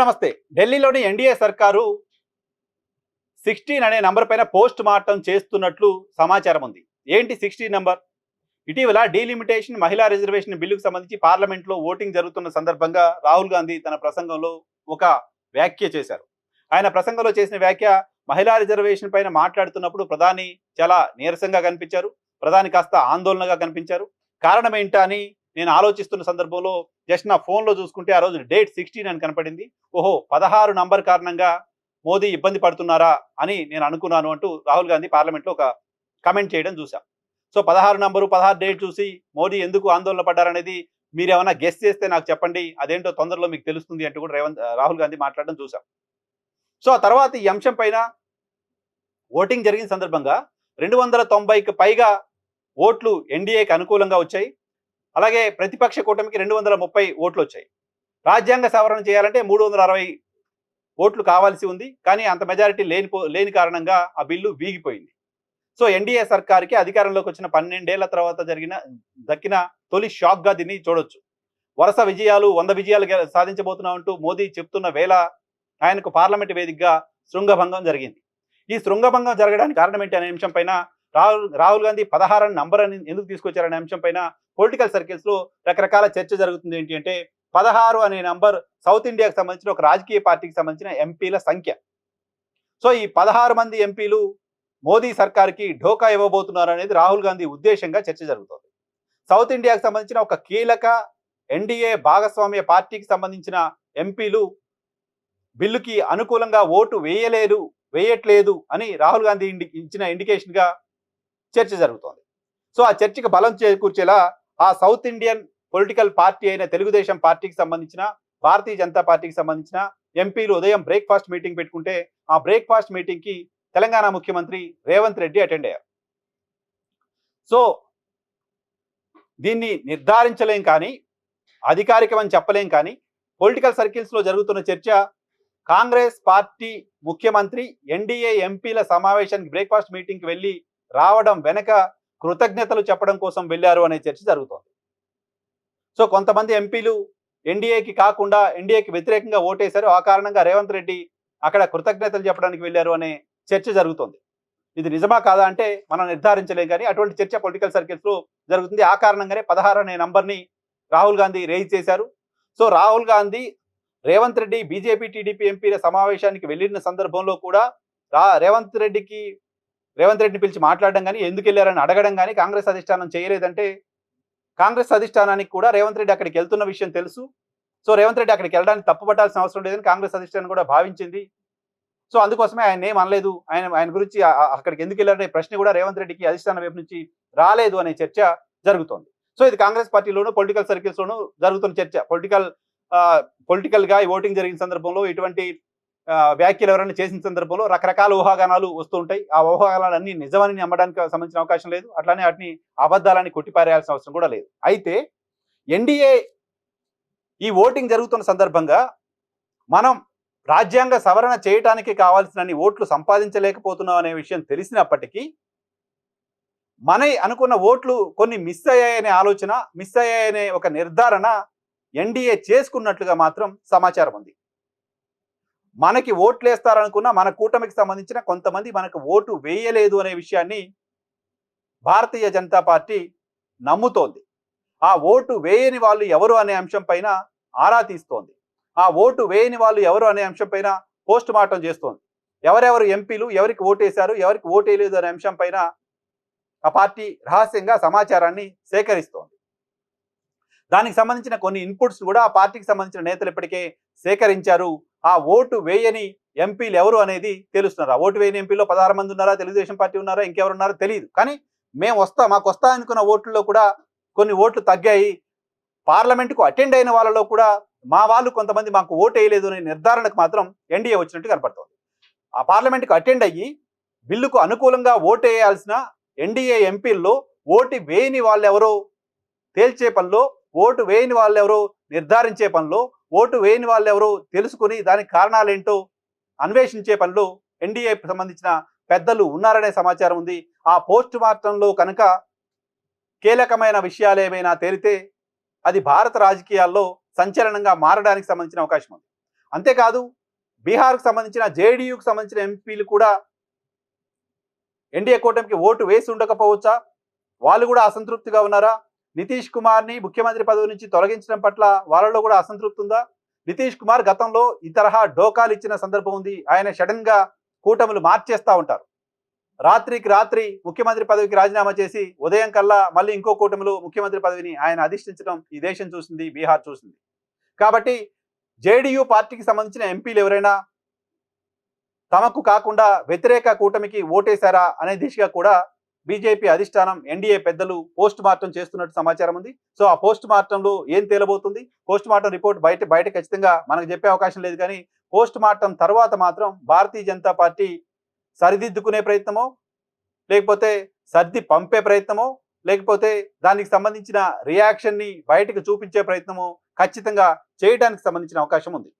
నమస్తే. ఢిల్లీలోని ఎన్డీఏ సర్కారు 16 అనే నంబర్ పైన పోస్ట్ మార్టం చేస్తున్నట్లు సమాచారం ఉంది. ఏంటి 16 నంబర్? ఇటీవల డీలిమిటేషన్ మహిళా రిజర్వేషన్ బిల్లుకు సంబంధించి పార్లమెంట్లో ఓటింగ్ జరుగుతున్న సందర్భంగా రాహుల్ గాంధీ తన ప్రసంగంలో ఒక వ్యాఖ్య చేశారు. ఆయన ప్రసంగంలో చేసిన వ్యాఖ్య, మహిళా రిజర్వేషన్ పైన మాట్లాడుతున్నప్పుడు ప్రధాని చాలా నీరసంగా కనిపించారు. ప్రధాని కాస్త ఆందోళనగా కనిపించారు. కారణం ఏంటా అని నేను ఆలోచిస్తున్న సందర్భంలో జస్ట్ నా ఫోన్లో చూసుకుంటే ఆ రోజు డేట్ 16 అని కనపడింది. ఓహో, 16 నంబర్ కారణంగా మోదీ ఇబ్బంది పడుతున్నారా అని నేను అనుకున్నాను అంటూ రాహుల్ గాంధీ పార్లమెంట్లో ఒక కమెంట్ చేయడం చూశాం. సో 16 నంబరు 16 డేట్ చూసి మోదీ ఎందుకు ఆందోళన పడ్డారనేది మీరు ఏమైనా గెస్ చేస్తే నాకు చెప్పండి, అదేంటో తొందరలో మీకు తెలుస్తుంది అంటూ కూడా రాహుల్ గాంధీ మాట్లాడడం చూశాం. సో ఆ తర్వాత ఈ అంశం పైన ఓటింగ్ జరిగిన సందర్భంగా 290కి పైగా ఓట్లు ఎన్డీఏకి అనుకూలంగా వచ్చాయి. అలాగే ప్రతిపక్ష కూటమికి 230 ఓట్లు వచ్చాయి. రాజ్యాంగ సవరణ చేయాలంటే 360 ఓట్లు కావాల్సి ఉంది. కానీ అంత మెజారిటీ లేని కారణంగా ఆ బిల్లు వీగిపోయింది. సో ఎన్డీఏ సర్కార్కి అధికారంలోకి వచ్చిన 12 ఏళ్ల తర్వాత దక్కిన తొలి షాక్గా దీన్ని చూడొచ్చు. వరుస విజయాలు 100 విజయాలు సాధించబోతున్నామంటూ మోదీ చెప్తున్న వేళ ఆయనకు పార్లమెంట్ వేదికగా శృంగభంగం జరిగింది. ఈ శృంగభంగం జరగడానికి కారణం ఏంటి అనే అంశం పైన రాహుల్ గాంధీ 16 నంబర్ అని ఎందుకు తీసుకొచ్చారనే అంశం పైన పొలిటికల్ సర్కిల్స్ లో రకరకాల చర్చ జరుగుతుంది. ఏంటి అంటే 16 అనే నంబర్ సౌత్ ఇండియాకి సంబంధించిన ఒక రాజకీయ పార్టీకి సంబంధించిన ఎంపీల సంఖ్య. సో ఈ 16 మంది ఎంపీలు మోదీ సర్కార్కి ఢోకా ఇవ్వబోతున్నారు అనేది రాహుల్ గాంధీ ఉద్దేశంగా చర్చ జరుగుతోంది. సౌత్ ఇండియాకి సంబంధించిన ఒక కీలక ఎన్డీఏ భాగస్వామ్య పార్టీకి సంబంధించిన ఎంపీలు బిల్లుకి అనుకూలంగా ఓటు వేయట్లేదు అని రాహుల్ గాంధీ ఇచ్చిన ఇండికేషన్ గా చర్చ జరుగుతోంది. సో ఆ చర్చకి బలం చేకూర్చేలా ఆ సౌత్ ఇండియన్ పొలిటికల్ పార్టీ అయిన తెలుగుదేశం పార్టీకి సంబంధించిన, భారతీయ జనతా పార్టీకి సంబంధించిన ఎంపీలు ఉదయం బ్రేక్ఫాస్ట్ మీటింగ్ పెట్టుకుంటే ఆ బ్రేక్ఫాస్ట్ మీటింగ్ కి తెలంగాణ ముఖ్యమంత్రి రేవంత్ రెడ్డి అటెండ్ అయ్యారు. సో దీన్ని నిర్ధారించలేం కానీ, అధికారికమని చెప్పలేం కానీ, పొలిటికల్ సర్కిల్స్ లో జరుగుతున్న చర్చ కాంగ్రెస్ పార్టీ ముఖ్యమంత్రి ఎన్డీఏ ఎంపీల సమావేశానికి బ్రేక్ఫాస్ట్ మీటింగ్కి వెళ్ళి రావడం వెనక కృతజ్ఞతలు చెప్పడం కోసం వెళ్ళారు అనే చర్చ జరుగుతోంది. సో కొంతమంది ఎంపీలు ఎన్డీఏకి కాకుండా ఎన్డీఏకి వ్యతిరేకంగా ఓటేశారు. ఆ కారణంగా రేవంత్ రెడ్డి అక్కడ కృతజ్ఞతలు చెప్పడానికి వెళ్ళారు అనే చర్చ జరుగుతోంది. ఇది నిజమా కాదా అంటే మనం నిర్ధారించలేం కానీ అటువంటి చర్చ పొలిటికల్ సర్కిల్స్ లో జరుగుతుంది. ఆ కారణంగానే 16 అనే నంబర్ని రాహుల్ గాంధీ రేజ్ చేశారు. So Rahul Gandhi Revanth Reddy BJP TDP ఎంపీల సమావేశానికి వెళ్ళిన సందర్భంలో కూడా రేవంత్ రెడ్డిని పిలిచి మాట్లాడడం కానీ, ఎందుకు వెళ్ళారని అడగడం కానీ కాంగ్రెస్ అధిష్టానం చేయలేదంటే, కాంగ్రెస్ అధిష్టానానికి కూడా రేవంత్ రెడ్డి అక్కడికి వెళ్తున్న విషయం తెలుసు. సో రేవంత్ రెడ్డి అక్కడికి వెళ్ళడానికి తప్పుపట్టాల్సిన అవసరం లేదని కాంగ్రెస్ అధిష్టానం కూడా భావించింది. సో అందుకోసమే ఆయన ఏం అనలేదు. ఆయన గురించి అక్కడికి ఎందుకు వెళ్ళారనే ప్రశ్న కూడా రేవంత్ రెడ్డికి అధిష్టానం వైపు నుంచి రాలేదు అనే చర్చ జరుగుతోంది. సో ఇది కాంగ్రెస్ పార్టీలోనూ పొలిటికల్ సర్కిల్స్ లోనూ జరుగుతున్న చర్చ. పొలిటికల్ గా ఓటింగ్ జరిగిన సందర్భంలో ఇటువంటి వ్యాఖ్యలు ఎవరైనా చేసిన సందర్భంలో రకరకాల ఊహాగానాలు వస్తూ ఉంటాయి. ఆ ఊహాగానాలన్నీ నిజమని నమ్మడానికి సంబంధించిన అవకాశం లేదు. అట్లానే వాటిని అబద్ధాలని కొట్టిపారేయాల్సిన అవసరం కూడా లేదు. అయితే ఎన్డీఏ ఈ ఓటింగ్ జరుగుతున్న సందర్భంగా మనం రాజ్యాంగ సవరణ చేయడానికి కావాల్సిన ఓట్లు సంపాదించలేకపోతున్నాం అనే విషయం తెలిసినప్పటికీ మన అనుకున్న ఓట్లు కొన్ని మిస్ అయ్యాయనే ఆలోచన, మిస్ అయ్యాయనే ఒక నిర్ధారణ ఎన్డీఏ చేసుకున్నట్లుగా మాత్రం సమాచారం ఉంది. మనకి ఓట్లు వేస్తారనుకున్న మన కూటమికి సంబంధించిన కొంతమంది మనకు ఓటు వేయలేదు అనే విషయాన్ని భారతీయ జనతా పార్టీ నమ్ముతోంది. ఆ ఓటు వేయని వాళ్ళు ఎవరు అనే అంశం పైన ఆరా తీస్తోంది. ఆ ఓటు వేయని వాళ్ళు ఎవరు అనే అంశం పైన పోస్ట్ మార్టం చేస్తోంది. ఎవరెవరు ఎంపీలు ఎవరికి ఓటేశారు, ఎవరికి ఓటేయలేదు అనే అంశం పైన ఆ పార్టీ రహస్యంగా సమాచారాన్ని సేకరిస్తోంది. దానికి సంబంధించిన కొన్ని ఇన్పుట్స్ కూడా ఆ పార్టీకి సంబంధించిన నేతలు ఇప్పటికే సేకరించారు. ఆ ఓటు వేయని ఎంపీలు ఎవరు అనేది తెలుస్తున్నారు. ఆ ఓటు వేయని ఎంపీలో 16 మంది ఉన్నారా, తెలుగుదేశం పార్టీ ఉన్నారా, ఇంకెవరు ఉన్నారో తెలియదు. కానీ మాకు వస్తా అనుకున్న ఓట్లలో కూడా కొన్ని ఓట్లు తగ్గాయి. పార్లమెంటుకు అటెండ్ అయిన వాళ్ళలో కూడా మా వాళ్ళు కొంతమంది మాకు ఓటు వేయలేదు అనే నిర్ధారణకు మాత్రం ఎన్డీఏ వచ్చినట్టు కనపడుతోంది. ఆ పార్లమెంటుకు అటెండ్ అయ్యి బిల్లుకు అనుకూలంగా ఓటు వేయాల్సిన ఎన్డీఏ ఎంపీల్లో ఓటు వేయని వాళ్ళెవరో తేల్చే పనిలో, ఓటు వేయని వాళ్ళెవరో నిర్ధారించే పనిలో, ఓటు వేయని వాళ్ళెవరో తెలుసుకుని దానికి కారణాలేంటో అన్వేషించే పనిలో ఎన్డీఏకి సంబంధించిన పెద్దలు ఉన్నారనే సమాచారం ఉంది. ఆ పోస్ట్ మార్టంలో కనుక కీలకమైన విషయాలు ఏమైనా తేలితే అది భారత రాజకీయాల్లో సంచలనంగా మారడానికి సంబంధించిన అవకాశం ఉంది. అంతేకాదు బీహార్కు సంబంధించిన జేడీయూకు సంబంధించిన ఎంపీలు కూడా ఎన్డీఏ కూటమికి ఓటు వేసి ఉండకపోవచ్చా? వాళ్ళు కూడా అసంతృప్తిగా ఉన్నారా? నితీష్ కుమార్ని ముఖ్యమంత్రి పదవి నుంచి తొలగించడం పట్ల వాళ్ళలో కూడా అసంతృప్తి ఉందా? నితీష్ కుమార్ గతంలో ఈ తరహా డోకాలు ఇచ్చిన సందర్భం ఉంది. ఆయన సడన్ గా కూటములు మార్చేస్తా ఉంటారు. రాత్రికి రాత్రి ముఖ్యమంత్రి పదవికి రాజీనామా చేసి ఉదయం కల్లా మళ్ళీ ఇంకో కూటమిలో ముఖ్యమంత్రి పదవిని ఆయన అధిష్ఠించడం ఈ దేశం చూసింది, బీహార్ చూసింది. కాబట్టి జేడీయూ పార్టీకి సంబంధించిన ఎంపీలు ఎవరైనా తమకు కాకుండా వ్యతిరేక కూటమికి ఓటేశారా అనే దిశగా కూడా బీజేపీ అధిష్టానం, ఎన్డీఏ పెద్దలు పోస్ట్ మార్టం చేస్తున్నట్టు సమాచారం ఉంది. సో ఆ పోస్ట్ మార్టంలో ఏం తేలబోతుంది? పోస్ట్ మార్టం రిపోర్ట్ బయట ఖచ్చితంగా మనకు చెప్పే అవకాశం లేదు. కానీ పోస్ట్ మార్టం తర్వాత మాత్రం భారతీయ జనతా పార్టీ సరిదిద్దుకునే ప్రయత్నమో, లేకపోతే సర్ది పంపే ప్రయత్నమో, లేకపోతే దానికి సంబంధించిన రియాక్షన్ ని బయటకు చూపించే ప్రయత్నమో ఖచ్చితంగా చేయడానికి సంబంధించిన అవకాశం ఉంది.